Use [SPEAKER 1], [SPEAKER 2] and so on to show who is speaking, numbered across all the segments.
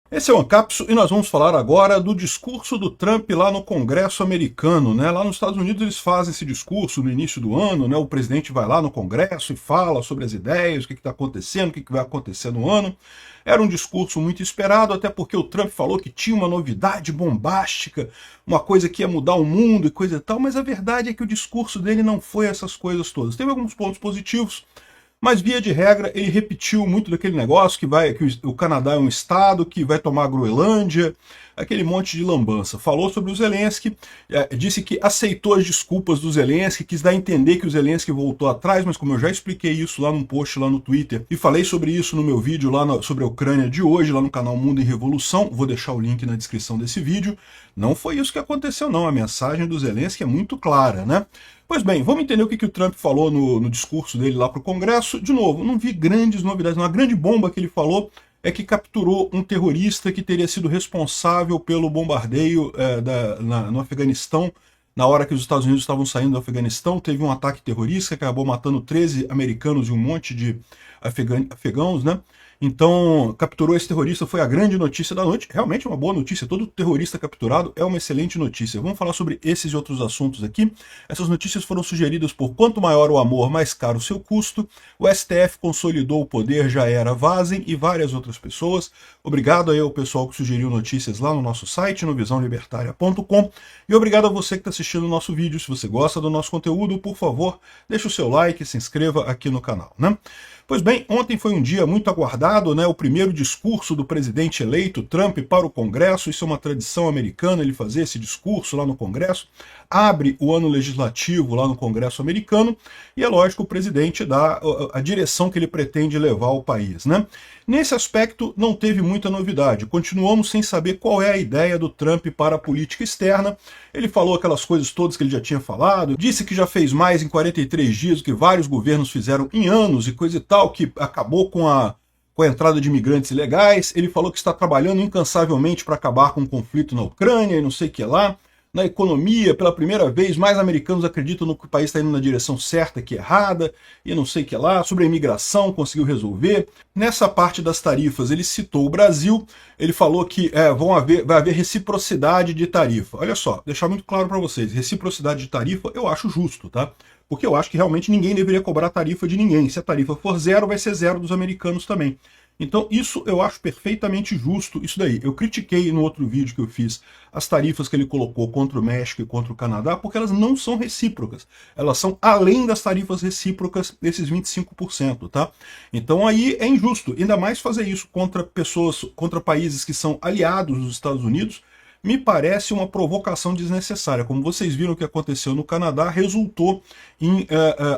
[SPEAKER 1] Esse é o Ancapso e nós vamos falar agora do discurso do Trump lá no Congresso americano, né? Lá nos Estados Unidos eles fazem esse discurso no início do ano, né? O presidente vai lá no Congresso e fala sobre as ideias, o que está acontecendo, o que vai acontecer no ano. Era um discurso muito esperado, até porque o Trump falou que tinha uma novidade bombástica, uma coisa que ia mudar o mundo e coisa e tal, mas a verdade é que o discurso dele não foi essas coisas todas. Teve alguns pontos positivos, mas, via de regra, ele repetiu muito daquele negócio que o Canadá é um estado, que vai tomar a Groenlândia, aquele monte de lambança. Falou sobre o Zelensky, disse que aceitou as desculpas do Zelensky, quis dar a entender que o Zelensky voltou atrás, mas como eu já expliquei isso lá num post lá no Twitter, e falei sobre isso no meu vídeo sobre a Ucrânia de hoje, lá no canal Mundo em Revolução, vou deixar o link na descrição desse vídeo, não foi isso que aconteceu não, a mensagem do Zelensky é muito clara, né? Pois bem, vamos entender o que o Trump falou no discurso dele lá para o Congresso. De novo, não vi grandes novidades. Uma grande bomba que ele falou é que capturou um terrorista que teria sido responsável pelo bombardeio no Afeganistão. Na hora que os Estados Unidos estavam saindo do Afeganistão, teve um ataque terrorista que acabou matando 13 americanos e um monte de afegãos, né? Então, capturou esse terrorista, foi a grande notícia da noite. Realmente uma boa notícia, todo terrorista capturado é uma excelente notícia. Vamos falar sobre esses e outros assuntos aqui. Essas notícias foram sugeridas por Quanto Maior o Amor, Mais Caro o Seu Custo. O STF consolidou o poder, já era Vazem e várias outras pessoas. Obrigado aí ao pessoal que sugeriu notícias lá no nosso site, no visãolibertaria.com. E obrigado a você que está assistindo o nosso vídeo. Se você gosta do nosso conteúdo, por favor, deixe o seu like e se inscreva aqui no canal, né? Pois bem, ontem foi um dia muito aguardado, né? O primeiro discurso do presidente eleito, Trump, para o Congresso. Isso é uma tradição americana, ele fazer esse discurso lá no Congresso. Abre o ano legislativo lá no Congresso americano e, é lógico, o presidente dá a direção que ele pretende levar ao país, né? Nesse aspecto, não teve muita novidade. Continuamos sem saber qual é a ideia do Trump para a política externa. Ele falou aquelas coisas todas que ele já tinha falado, disse que já fez mais em 43 dias do que vários governos fizeram em anos e coisa e tal, que acabou com a entrada de imigrantes ilegais. Ele falou que está trabalhando incansavelmente para acabar com o conflito na Ucrânia e não sei o que lá. Na economia, pela primeira vez, mais americanos acreditam no que o país está indo na direção certa que errada, e não sei o que lá. Sobre a imigração, conseguiu resolver. Nessa parte das tarifas, ele citou o Brasil, ele falou que vai haver reciprocidade de tarifa. Olha só, deixar muito claro para vocês, reciprocidade de tarifa eu acho justo, tá? Porque eu acho que realmente ninguém deveria cobrar tarifa de ninguém. Se a tarifa for zero, vai ser zero dos americanos também. Então isso eu acho perfeitamente justo, isso daí. Eu critiquei no outro vídeo que eu fiz as tarifas que ele colocou contra o México e contra o Canadá, porque elas não são recíprocas. Elas são além das tarifas recíprocas desses 25%, tá? Então aí é injusto, ainda mais fazer isso contra pessoas, contra países que são aliados dos Estados Unidos, me parece uma provocação desnecessária. Como vocês viram o que aconteceu no Canadá, resultou em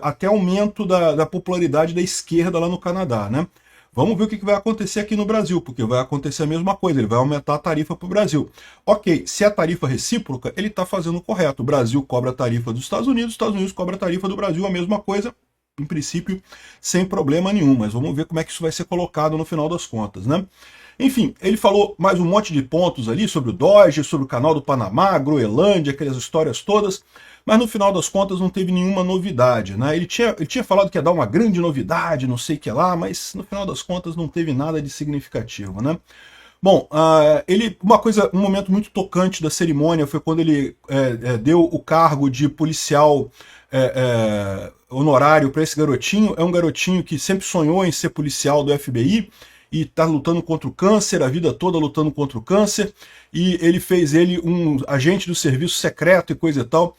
[SPEAKER 1] até aumento da popularidade da esquerda lá no Canadá, né? Vamos ver o que vai acontecer aqui no Brasil, porque vai acontecer a mesma coisa, ele vai aumentar a tarifa para o Brasil. Ok, se é tarifa recíproca, ele está fazendo o correto. O Brasil cobra a tarifa dos Estados Unidos cobra a tarifa do Brasil, a mesma coisa, em princípio, sem problema nenhum. Mas vamos ver como é que isso vai ser colocado no final das contas, né? Enfim, ele falou mais um monte de pontos ali sobre o Doge, sobre o canal do Panamá, Groenlândia, aquelas histórias todas, mas no final das contas não teve nenhuma novidade, né? Ele tinha falado que ia dar uma grande novidade, não sei o que lá, mas no final das contas não teve nada de significativo, né? Bom, um momento muito tocante da cerimônia foi quando ele deu o cargo de policial honorário para esse garotinho. É um garotinho que sempre sonhou em ser policial do FBI, e está lutando contra o câncer, a vida toda lutando contra o câncer, e ele fez ele um agente do serviço secreto e coisa e tal,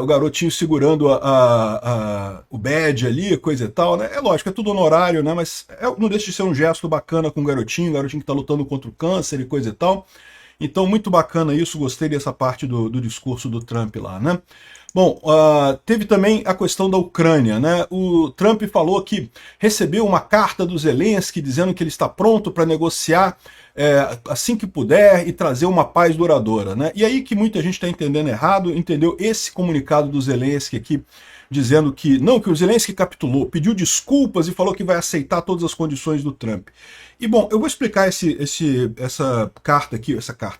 [SPEAKER 1] o garotinho segurando o badge ali, coisa e tal, né? É lógico, é tudo honorário, né? Mas não deixa de ser um gesto bacana com o garotinho que está lutando contra o câncer e coisa e tal. Então, muito bacana isso, gostei dessa parte do discurso do Trump lá, né? Bom, teve também a questão da Ucrânia, né? O Trump falou que recebeu uma carta do Zelensky dizendo que ele está pronto para negociar assim que puder e trazer uma paz duradoura, né? E aí que muita gente está entendendo errado, entendeu esse comunicado do Zelensky aqui, dizendo que não, que o Zelensky capitulou, pediu desculpas e falou que vai aceitar todas as condições do Trump. E bom, eu vou explicar essa carta aqui,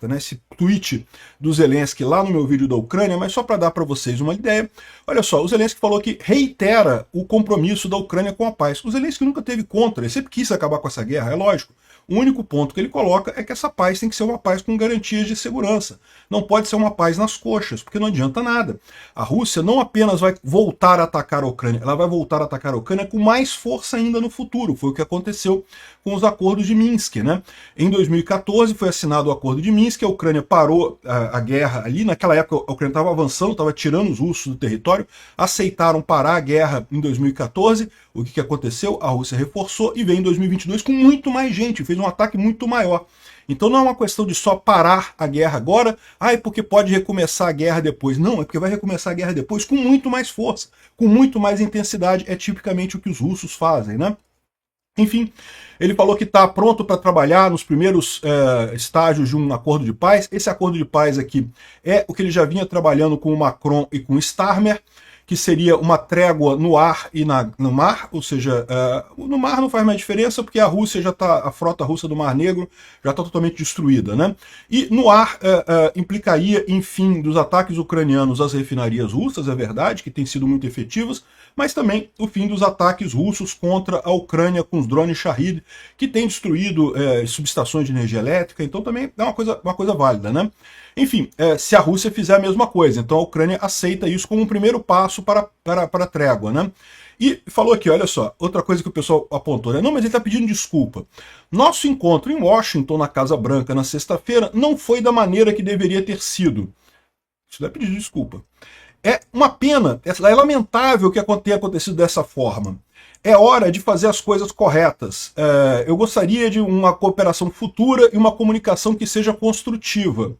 [SPEAKER 1] né, esse tweet do Zelensky lá no meu vídeo da Ucrânia, mas só para dar para vocês uma ideia. Olha só, o Zelensky falou que reitera o compromisso da Ucrânia com a paz. O Zelensky nunca teve contra, ele sempre quis acabar com essa guerra, é lógico. O único ponto que ele coloca é que essa paz tem que ser uma paz com garantias de segurança. Não pode ser uma paz nas coxas, porque não adianta nada. A Rússia não apenas vai voltar a atacar a Ucrânia, ela vai voltar a atacar a Ucrânia com mais força ainda no futuro. Foi o que aconteceu com os acordos de Minsk, né? Em 2014 foi assinado o acordo de Minsk, a Ucrânia parou a guerra ali. Naquela época a Ucrânia estava avançando, estava tirando os russos do território, aceitaram parar a guerra em 2014. O que aconteceu? A Rússia reforçou e veio em 2022 com muito mais gente, fez um ataque muito maior. Então não é uma questão de só parar a guerra agora, é porque pode recomeçar a guerra depois. Não, é porque vai recomeçar a guerra depois com muito mais força, com muito mais intensidade. É tipicamente o que os russos fazem, né? Enfim, ele falou que está pronto para trabalhar nos primeiros estágios de um acordo de paz. Esse acordo de paz aqui é o que ele já vinha trabalhando com o Macron e com o Starmer, que seria uma trégua no ar e no mar, ou seja, no mar não faz mais diferença porque a Rússia já está, a frota russa do Mar Negro já está totalmente destruída, né? E no ar implicaria, enfim, dos ataques ucranianos às refinarias russas, é verdade, que têm sido muito efetivos, mas também o fim dos ataques russos contra a Ucrânia com os drones Shahid, que têm destruído subestações de energia elétrica, então também é uma coisa válida, né? Enfim, se a Rússia fizer a mesma coisa, então a Ucrânia aceita isso como um primeiro passo para a trégua, né? E falou aqui, olha só, outra coisa que o pessoal apontou, né? Não, mas ele está pedindo desculpa. Nosso encontro em Washington, na Casa Branca, na sexta-feira, não foi da maneira que deveria ter sido. Isso não é pedir desculpa. É uma pena, é lamentável que tenha acontecido dessa forma. É hora de fazer as coisas corretas. Eu gostaria de uma cooperação futura e uma comunicação que seja construtiva.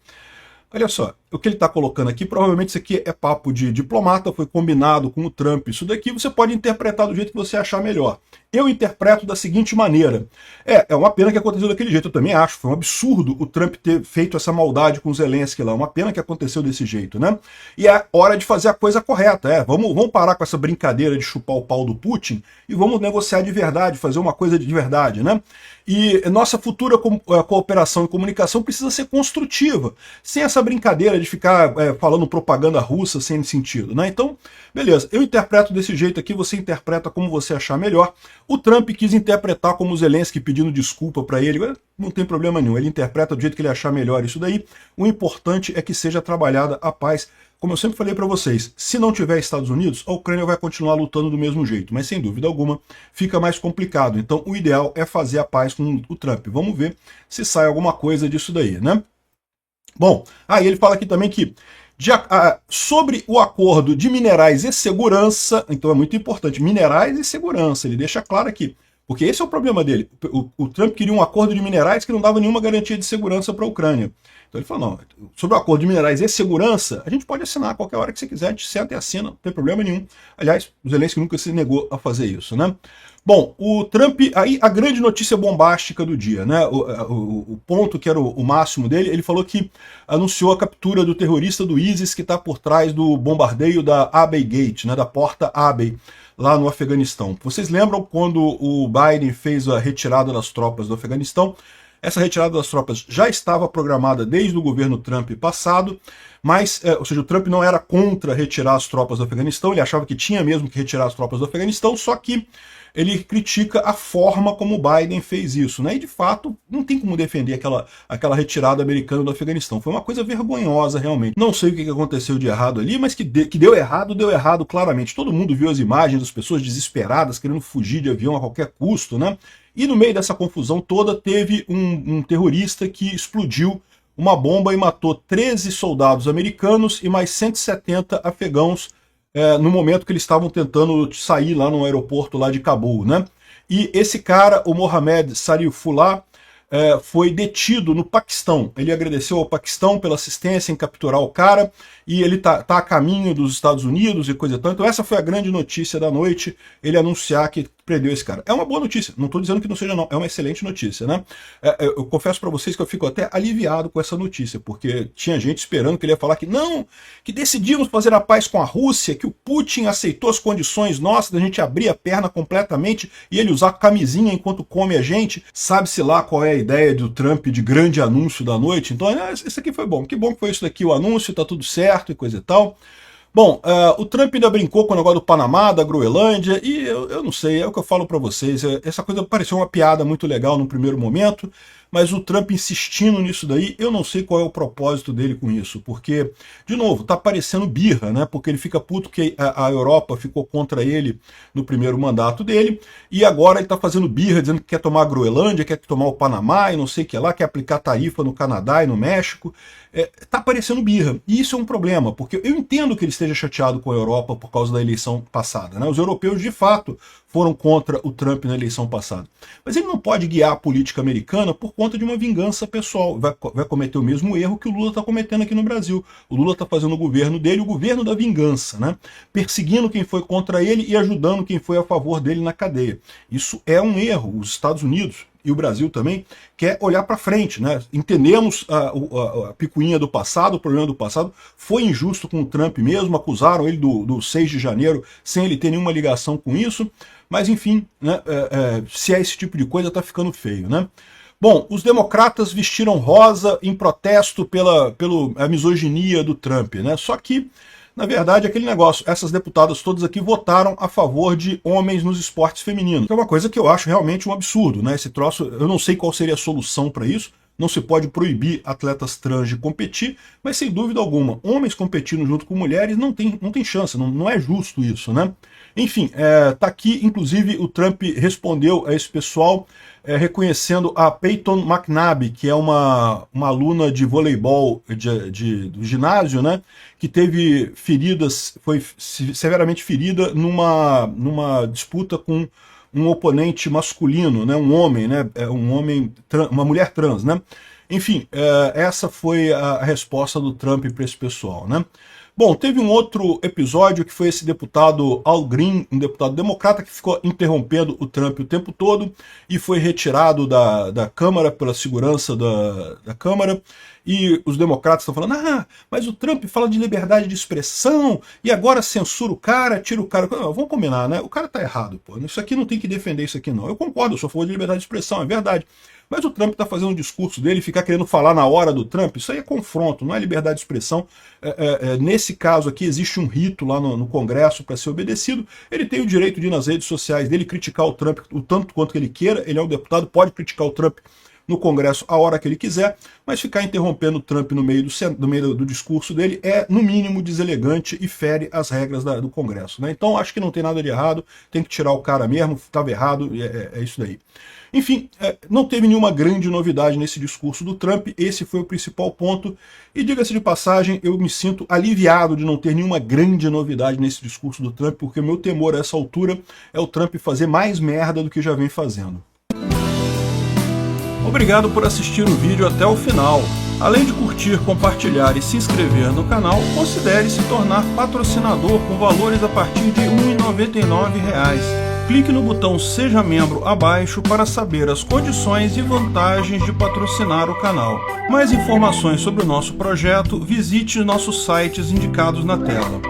[SPEAKER 1] Olha só, o que ele está colocando aqui, provavelmente isso aqui é papo de diplomata, foi combinado com o Trump, isso daqui você pode interpretar do jeito que você achar melhor. Eu interpreto da seguinte maneira, é uma pena que aconteceu daquele jeito, eu também acho, foi um absurdo o Trump ter feito essa maldade com o Zelensky lá, uma pena que aconteceu desse jeito, né? E é hora de fazer a coisa correta, vamos parar com essa brincadeira de chupar o pau do Putin e vamos negociar de verdade, fazer uma coisa de verdade, né? E nossa futura cooperação e comunicação precisa ser construtiva, sem essa brincadeira de ficar falando propaganda russa sem sentido, né? Então, beleza, eu interpreto desse jeito aqui, você interpreta como você achar melhor. O Trump quis interpretar como o Zelensky pedindo desculpa para ele, não tem problema nenhum, ele interpreta do jeito que ele achar melhor isso daí. O importante é que seja trabalhada a paz. Como eu sempre falei para vocês, se não tiver Estados Unidos, a Ucrânia vai continuar lutando do mesmo jeito, mas sem dúvida alguma fica mais complicado. Então o ideal é fazer a paz com o Trump. Vamos ver se sai alguma coisa disso daí, né? Bom, ele fala aqui também que sobre o acordo de minerais e segurança, então é muito importante, minerais e segurança, ele deixa claro aqui, porque esse é o problema dele. O Trump queria um acordo de minerais que não dava nenhuma garantia de segurança para a Ucrânia. Então ele falou, não, sobre o acordo de minerais e segurança, a gente pode assinar a qualquer hora que você quiser, a gente senta e assina, não tem problema nenhum. Aliás, o Zelensky nunca se negou a fazer isso, né? Bom, o Trump, aí a grande notícia bombástica do dia, né? O ponto que era o máximo dele, ele falou que anunciou a captura do terrorista do ISIS que está por trás do bombardeio da Abbey Gate, né? Da porta Abbey, lá no Afeganistão. Vocês lembram quando o Biden fez a retirada das tropas do Afeganistão? Essa retirada das tropas já estava programada desde o governo Trump passado, mas, ou seja, o Trump não era contra retirar as tropas do Afeganistão, ele achava que tinha mesmo que retirar as tropas do Afeganistão, só que ele critica a forma como o Biden fez isso, né? E de fato não tem como defender aquela retirada americana do Afeganistão. Foi uma coisa vergonhosa realmente. Não sei o que aconteceu de errado ali, mas que deu errado claramente. Todo mundo viu as imagens das pessoas desesperadas querendo fugir de avião a qualquer custo, né? E no meio dessa confusão toda teve um terrorista que explodiu uma bomba e matou 13 soldados americanos e mais 170 afegãos no momento que eles estavam tentando sair lá no aeroporto lá de Cabul, né? E esse cara, o Mohamed Sarifullah, foi detido no Paquistão. Ele agradeceu ao Paquistão pela assistência em capturar o cara e ele tá a caminho dos Estados Unidos e coisa e tal. Então essa foi a grande notícia da noite, ele anunciar que prendeu esse cara. É uma boa notícia, não estou dizendo que não seja não, é uma excelente notícia, né? Eu confesso para vocês que eu fico até aliviado com essa notícia, porque tinha gente esperando que ele ia falar que não, que decidimos fazer a paz com a Rússia, que o Putin aceitou as condições nossas da gente abrir a perna completamente e ele usar camisinha enquanto come a gente. Sabe-se lá qual é a ideia do Trump de grande anúncio da noite. Então, isso aqui foi bom. Que bom que foi isso daqui, o anúncio, tá tudo certo e coisa e tal. Bom, o Trump ainda brincou com o negócio do Panamá, da Groenlândia, e eu não sei, é o que eu falo para vocês, essa coisa pareceu uma piada muito legal no primeiro momento, mas o Trump insistindo nisso daí, eu não sei qual é o propósito dele com isso, porque, de novo, tá parecendo birra, né? Porque ele fica puto que a Europa ficou contra ele no primeiro mandato dele, e agora ele tá fazendo birra, dizendo que quer tomar a Groenlândia, quer tomar o Panamá e não sei o que lá, quer aplicar tarifa no Canadá e no México. Tá parecendo birra, e isso é um problema, porque eu entendo que ele esteja chateado com a Europa por causa da eleição passada, né? Os europeus, de fato, foram contra o Trump na eleição passada. Mas ele não pode guiar a política americana por conta de uma vingança pessoal. Vai cometer o mesmo erro que o Lula está cometendo aqui no Brasil. O Lula está fazendo o governo dele, o governo da vingança, né? Perseguindo quem foi contra ele e ajudando quem foi a favor dele na cadeia. Isso é um erro. Os Estados Unidos e o Brasil também quer olhar para frente, né? Entendemos a picuinha do passado, o problema do passado, foi injusto com o Trump mesmo, acusaram ele do 6 de janeiro sem ele ter nenhuma ligação com isso, mas enfim, né, se é esse tipo de coisa, tá ficando feio, né? Bom, os democratas vestiram rosa em protesto pela misoginia do Trump, né? Só que, na verdade, aquele negócio, essas deputadas todas aqui votaram a favor de homens nos esportes femininos, que é uma coisa que eu acho realmente um absurdo, né? Esse troço, eu não sei qual seria a solução para isso, não se pode proibir atletas trans de competir, mas sem dúvida alguma, homens competindo junto com mulheres não tem chance, não é justo isso, né? Enfim, tá aqui, inclusive, o Trump respondeu a esse pessoal reconhecendo a Peyton McNabb, que é uma aluna de voleibol do ginásio, né, que teve feridas, foi severamente ferida numa disputa com um oponente masculino, né, um homem, né, uma mulher trans, né. Enfim, essa foi a resposta do Trump para esse pessoal, né. Bom, teve um outro episódio que foi esse deputado Al Green, um deputado democrata que ficou interrompendo o Trump o tempo todo e foi retirado da Câmara pela segurança da Câmara. E os democratas estão falando, mas o Trump fala de liberdade de expressão e agora censura o cara, tira o cara. Não, vamos combinar, né? O cara tá errado, pô. Isso aqui não tem que defender isso aqui, não. Eu concordo, eu sou a favor de liberdade de expressão, é verdade. Mas o Trump está fazendo um discurso dele, ficar querendo falar na hora do Trump, isso aí é confronto, não é liberdade de expressão. Nesse caso aqui, existe um rito lá no Congresso para ser obedecido. Ele tem o direito de ir nas redes sociais dele criticar o Trump o tanto quanto ele queira. Ele é um deputado, pode criticar o Trump no Congresso a hora que ele quiser, mas ficar interrompendo o Trump no meio do discurso dele é, no mínimo, deselegante e fere as regras do Congresso, né? Então, acho que não tem nada de errado, tem que tirar o cara mesmo, estava errado, é isso daí. Enfim, não teve nenhuma grande novidade nesse discurso do Trump, esse foi o principal ponto, e diga-se de passagem, eu me sinto aliviado de não ter nenhuma grande novidade nesse discurso do Trump, porque o meu temor a essa altura é o Trump fazer mais merda do que já vem fazendo. Obrigado por assistir o vídeo até o final. Além de curtir, compartilhar e se inscrever no canal, considere se tornar patrocinador com valores a partir de R$ 1,99. Clique no botão Seja Membro abaixo para saber as condições e vantagens de patrocinar o canal. Mais informações sobre o nosso projeto, visite nossos sites indicados na tela.